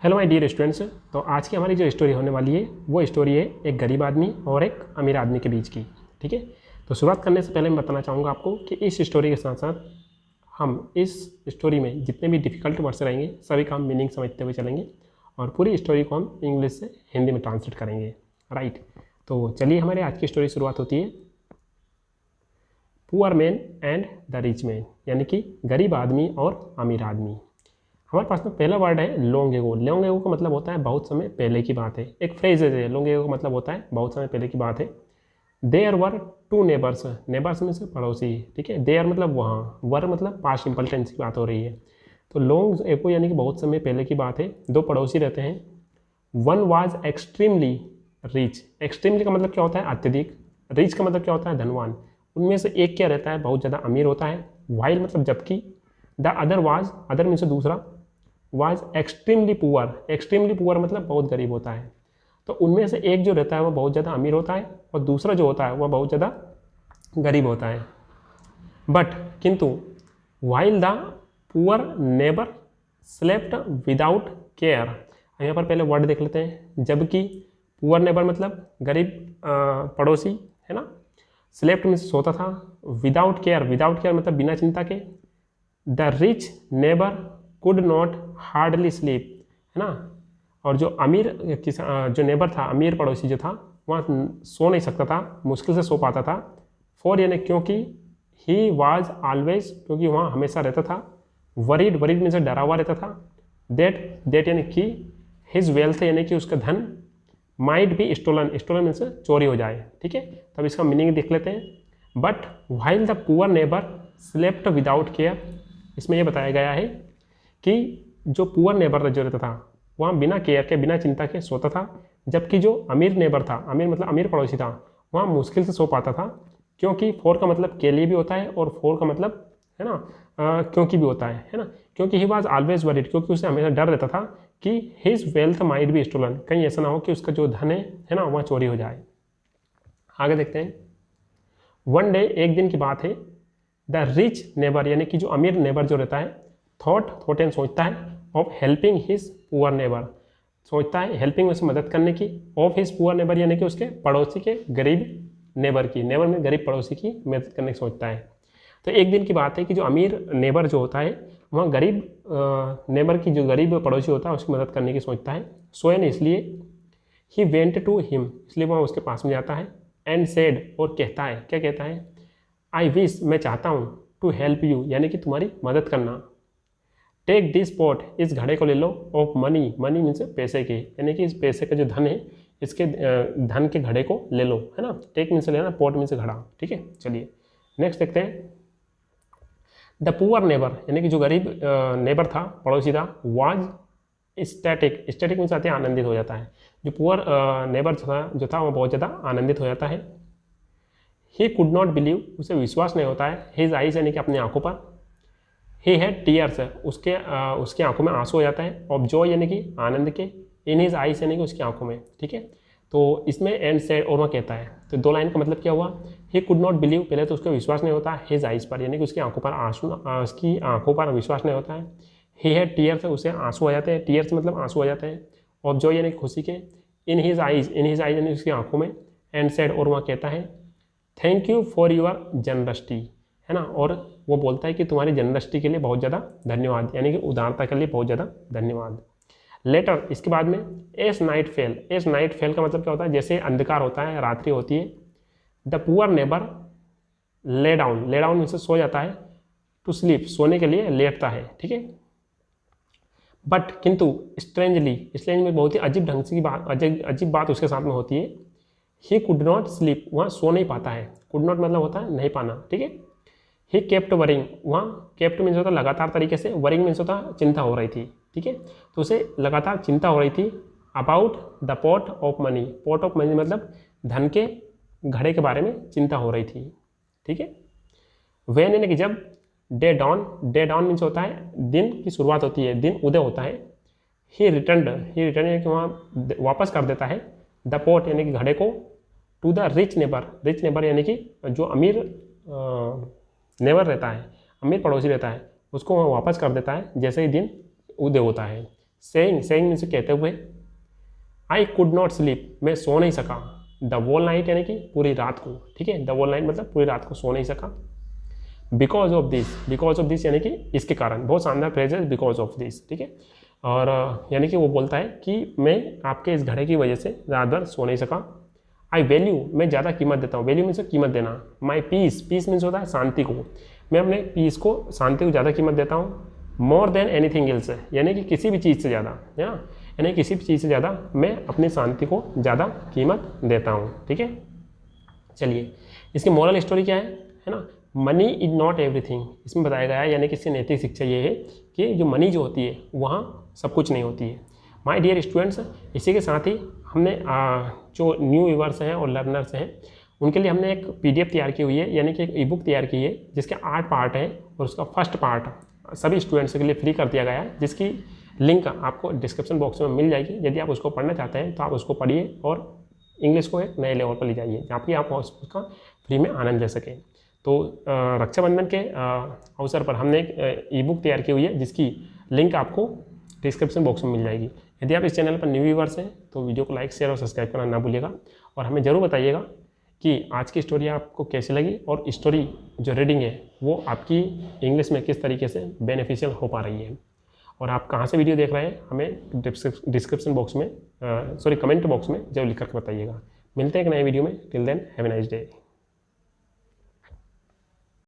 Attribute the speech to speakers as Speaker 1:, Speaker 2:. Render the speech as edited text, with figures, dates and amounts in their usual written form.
Speaker 1: Hello my dear students. तो आज की हमारी जो स्टोरी होने वाली है वो स्टोरी है एक गरीब आदमी और एक अमीर आदमी के बीच की। ठीक है, तो शुरुआत करने से पहले मैं बताना चाहूँगा आपको कि इस स्टोरी के साथ साथ हम इस स्टोरी में जितने भी डिफ़िकल्ट वर्ड्स रहेंगे सभी का हम मीनिंग समझते हुए चलेंगे और पूरी स्टोरी को हम इंग्लिश से हिंदी में ट्रांसलेट करेंगे। राइट, तो चलिए हमारे आज की स्टोरी शुरुआत होती है poor man and the rich man, यानी कि गरीब आदमी और अमीर आदमी। हमारे पास में पहला वर्ड है लॉन्ग एगो। लॉन्ग एगो का मतलब होता है बहुत समय पहले की बात है। एक फ्रेज है लॉन्ग एगो का मतलब होता है बहुत समय पहले की बात है। There were two neighbours, neighbours में से पड़ोसी। ठीक है, देयर मतलब वहाँ, वर मतलब पास्ट सिंपल टेंस की बात हो रही है। तो लॉन्ग एगो यानी कि बहुत समय पहले की बात है। दो पड़ोसी रहते हैं। One was extremely rich. Extremely का मतलब क्या होता है अत्यधिक, रिच का मतलब क्या होता है धनवान। उनमें से एक क्या रहता है बहुत ज़्यादा अमीर होता है। वाइल मतलब जबकि, द अदर वाज, अदर में से दूसरा, was extremely poor. Extremely poor मतलब बहुत गरीब होता है। तो उनमें से एक जो रहता है वो बहुत ज़्यादा अमीर होता है और दूसरा जो होता है वह बहुत ज़्यादा गरीब होता है। बट किंतु while the poor neighbour slept without care. यहाँ पर पहले वर्ड देख लेते हैं। जबकि पुअर नेबर मतलब गरीब पड़ोसी है ना, स्लेप्ट में सोता था, विदाउट केयर, विदाउट केयर मतलब बिना चिंता के। The rich neighbour could not hardly sleep, है ना। और जो अमीर जो नेबर था, अमीर पड़ोसी जो था, वहाँ सो नहीं सकता था, मुश्किल से सो पाता था। फॉर यानी क्योंकि, ही वाज ऑलवेज क्योंकि वहाँ हमेशा रहता था। वरीड, वरीड में से डरा हुआ रहता था। देट यानी कि, हिज वेल्थ यानी कि उसका धन, माइट बी स्टोलन, स्टोलन में से चोरी हो जाए। ठीक है, तब इसका मीनिंग देख लेते हैं। But while the poor neighbour slept without care, इसमें यह बताया गया है कि जो पुअर नेबर जो रहता था वहाँ बिना केयर के, बिना चिंता के सोता था। जबकि जो अमीर नेबर था, अमीर मतलब अमीर पड़ोसी था, वहाँ मुश्किल से सो पाता था। क्योंकि फोर का मतलब के लिए भी होता है और फोर का मतलब है ना क्योंकि भी होता है ना। क्योंकि ही वॉज ऑलवेज वरीड, क्योंकि उसे हमेशा डर रहता था कि his wealth might be stolen, कहीं ऐसा ना हो कि उसका जो धन है ना वहाँ चोरी हो जाए। आगे देखते हैं। वन डे, एक दिन की बात है। द रिच नेबर यानी कि जो अमीर नेबर जो रहता है, थॉट एंड सोचता है, of helping his poor neighbour, सोचता है हेल्पिंग में से मदद करने की, ऑफ हिज पुअर नेबर यानी कि उसके पड़ोसी के गरीब नेबर की, नेबर में गरीब पड़ोसी की मदद करने की सोचता है। तो एक दिन की बात है कि जो अमीर नेबर जो होता है वहाँ गरीब नेबर की, जो गरीब पड़ोसी होता है उसकी मदद करने की सोचता है। सोएन इसलिए, ही वेंट टू हिम इसलिए वहाँ उसके पास में जाता है। एंड सेड और कहता है, क्या कहता है, आई विश मैं चाहता हूँ, टू हेल्प यू यानी कि तुम्हारी मदद करना। टेक दिस पॉट इस घड़े को ले लो, ऑफ मनी, मनी मीन्स पैसे के, यानी कि इस पैसे का जो धन है इसके धन के घड़े को ले लो, है ना। टेक मीन्स लेना, पॉट मीन्स घड़ा। ठीक है, चलिए नेक्स्ट देखते हैं। द पुअर नेबर यानी कि जो गरीब नेबर था, पड़ोसी था, वाज स्टैटिक, स्टैटिक मीन्स आते हैं आनंदित हो जाता है। जो पुअर नेबर जो था वो बहुत ज़्यादा आनंदित हो जाता है। ही कुड नॉट बिलीव, उसे विश्वास नहीं होता है, हिज आइज यानी कि अपनी आंखों पर। ही हैड टीयर्स, उसके आंखों में आंसू हो जाता है। ऑफ जॉय यानी कि आनंद के, इन हिज आइज यानी कि उसकी आंखों में। ठीक है, तो इसमें एंड सेड और वह कहता है, तो दो लाइन का मतलब क्या हुआ। ही कुड नॉट बिलीव, पहले तो उसको विश्वास नहीं होता हिज आइज पर, यानी कि उसकी आंखों पर आंसू, उसकी आंखों पर विश्वास नहीं होता है। ही हैड टीयर्स, उसे आंसू आ जाते हैं, टीयर्स मतलब आंसू आ जाते हैं। ऑफ जॉय यानी खुशी के, इन हिज आइज यानी उसकी आंखों में। एंड सेड और वह कहता है, thank you for your generosity, है ना। और वो बोलता है कि तुम्हारी जनरसिटी के लिए बहुत ज़्यादा धन्यवाद, यानी कि उदारता के लिए बहुत ज़्यादा धन्यवाद। लेटर, इसके बाद में, S night fail, S night fail का मतलब क्या होता है, जैसे अंधकार होता है, रात्रि होती है। The poor neighbour lay down, lay down से सो जाता है, टू स्लीप सोने के लिए लेटता है। ठीक है, बट किंतु स्ट्रेंजली, स्ट्रेंज में बहुत ही अजीब ढंग से की बात, अजीब बात उसके साथ में होती है। ही कुड नॉट स्लीप, वहाँ सो नहीं पाता है। कुड नॉट मतलब होता है नहीं पाना। ठीक है, ही केप्ट वरिंग, वहाँ केप्ट मीन्स होता लगातार तरीके से, वरिंग मीन्स होता चिंता हो रही थी। ठीक है, तो उसे लगातार चिंता हो रही थी। About the pot of money, pot of money मतलब धन के घड़े के बारे में चिंता हो रही थी। ठीक है, वेन यानी कि जब, day dawn, day dawn means होता है दिन की शुरुआत होती है, दिन उदय होता है। ही रिटर्न यानी कि वहाँ वापस कर देता है द पॉट यानी कि घड़े को, to the rich neighbour, rich neighbour यानी कि जो अमीर नेबर रहता है, अमीर पड़ोसी रहता है, उसको वहाँ वापस कर देता है जैसे ही दिन उदय होता है। सेइंग मीन्स कहते हुए। आई कुड नॉट स्लीप, मैं सो नहीं सका। द वोल नाइट यानी कि पूरी रात को, ठीक है, द वोल नाइट मतलब पूरी रात को सो नहीं सका। बिकॉज ऑफ दिस यानी कि इसके कारण, बहुत शानदार फ्रेज है बिकॉज ऑफ दिस, ठीक है। और यानी कि वो बोलता है कि मैं आपके इस घड़े की वजह से रात भर सो नहीं सका। आई वैल्यू, मैं ज़्यादा कीमत देता हूँ, वैल्यू मीन्स कीमत देना। माई पीस मीन्स होता है शांति को, मैं अपने पीस को, शांति को ज़्यादा कीमत देता हूँ। मोर देन एनीथिंग एल्स, यानी कि किसी भी चीज़ से ज़्यादा, है ना, यानी किसी भी चीज़ से ज़्यादा मैं अपनी शांति को ज़्यादा कीमत देता हूँ, ठीक है। चलिए, इसकी मोरल स्टोरी क्या है ना, मनी इज नॉट एवरीथिंग, इसमें बताया गया है, यानी कि इसकी नैतिक शिक्षा ये है कि जो मनी जो होती है वहाँ सब कुछ नहीं होती है। माय डियर स्टूडेंट्स, इसी के साथ ही हमने जो न्यू व्यूअर्स हैं और लर्नर्स हैं उनके लिए हमने एक PDF तैयार की हुई है, यानी कि एक ई-बुक तैयार की है जिसके 8 पार्ट हैं और उसका फर्स्ट पार्ट सभी स्टूडेंट्स के लिए फ्री कर दिया गया है, जिसकी लिंक आपको डिस्क्रिप्शन बॉक्स में मिल जाएगी। यदि आप उसको पढ़ना चाहते हैं तो आप उसको पढ़िए और इंग्लिश को एक नए लेवल पर ले जाइए जहाँ पर आप उसका फ्री में आनंद ले सकें। तो रक्षाबंधन के अवसर पर हमने एक ई-बुक तैयार की हुई है जिसकी लिंक आपको डिस्क्रिप्शन बॉक्स में मिल जाएगी। यदि आप इस चैनल पर न्यू व्यूअर्स हैं तो वीडियो को लाइक, शेयर और सब्सक्राइब करना ना भूलिएगा और हमें ज़रूर बताइएगा कि आज की स्टोरी आपको कैसी लगी और स्टोरी जो रीडिंग है वो आपकी इंग्लिश में किस तरीके से बेनिफिशियल हो पा रही है और आप कहाँ से वीडियो देख रहे हैं हमें डिस्क्रिप्शन बॉक्स में कमेंट बॉक्स में जरूर लिख कर बताइएगा। मिलते हैं एक नए वीडियो में। Till then have a nice day.